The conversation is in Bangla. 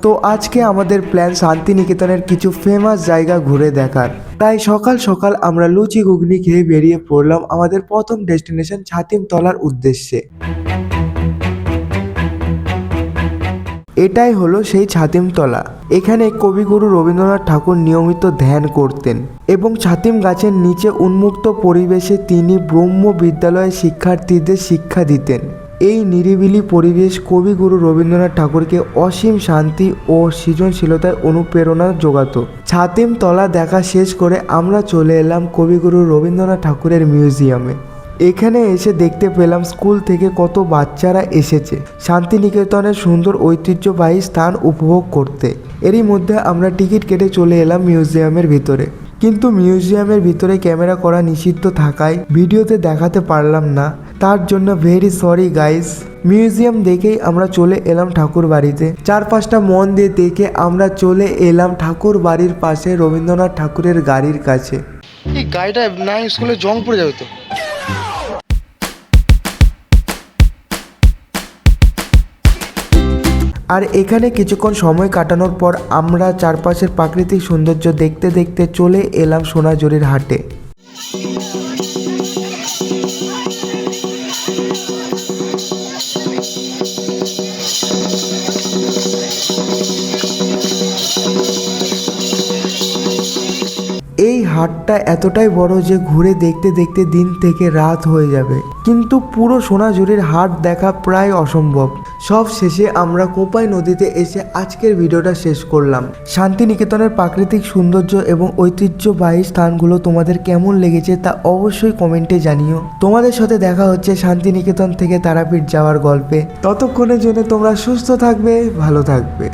তো আজকে আমাদের প্ল্যান শান্তিনিকেতনের কিছু ফেমাস জায়গা ঘুরে দেখার। তাই সকাল সকাল আমরা লুচি ঘুগনি খেয়ে বেরিয়ে পড়লাম আমাদের প্রথম ডেস্টিনেশন ছাতিমতলার উদ্দেশ্যে। এটাই হলো সেই ছাতিমতলা। এখানে কবিগুরু রবীন্দ্রনাথ ঠাকুর নিয়মিত ধ্যান করতেন এবং ছাতিম গাছের নিচে উন্মুক্ত পরিবেশে তিনি ব্রহ্ম বিদ্যালয়ের শিক্ষার্থীদের শিক্ষা দিতেন। এই নিরিবিলি পরিবেশ কবিগুরু রবীন্দ্রনাথ ঠাকুরকে অসীম শান্তি ও সৃজনশীলতায় অনুপ্রেরণা যোগাতো। ছাতিমতলা দেখা শেষ করে আমরা চলে এলাম কবিগুরু রবীন্দ্রনাথ ঠাকুরের মিউজিয়ামে। এখানে এসে দেখতে পেলাম স্কুল থেকে কত বাচ্চারা এসেছে শান্তিনিকেতনের সুন্দর ঐতিহ্যবাহী স্থান উপভোগ করতে। এরই মধ্যে আমরা টিকিট কেটে চলে এলাম মিউজিয়ামের ভিতরে, কিন্তু মিউজিয়ামের ভিতরে ক্যামেরা করা নিষিদ্ধ থাকায় ভিডিওতে দেখাতে পারলাম না, তার জন্য ভেরি সরি গাইস। মিউজিয়াম দেখেই আমরা চলে এলাম ঠাকুর বাড়িতে। চারপাশটা মন দিয়ে দেখে আমরা চলে এলাম ঠাকুর বাড়ির পাশে রবীন্দ্রনাথ ঠাকুরের গাড়ির কাছে। এই গাড়িটা না স্কুলে জং পড়ে যাবে তো। আর এখানে কিছুক্ষণ সময় কাটানোর পর আমরা চারপাশের প্রাকৃতিক সৌন্দর্য দেখতে দেখতে চলে এলাম সোনাঝুরির হাটে। এই হাটটা এতটাই বড় যে ঘুরে দেখতে দেখতে দিন থেকে রাত হয়ে যাবে, কিন্তু পুরো সোনাঝুরির হাট দেখা প্রায় অসম্ভব। সব শেষে আমরা কোপাই নদীতে এসে আজকের ভিডিওটা শেষ করলাম। শান্তিনিকেতনের প্রাকৃতিক সৌন্দর্য এবং ঐতিহ্যবাহী স্থানগুলো তোমাদের কেমন লেগেছে তা অবশ্যই কমেন্টে জানিও। তোমাদের সাথে দেখা হচ্ছে শান্তিনিকেতন থেকে তারাপীঠ যাওয়ার গল্পে। ততক্ষণের জন্য তোমরা সুস্থ থাকবে, ভালো থাকবে।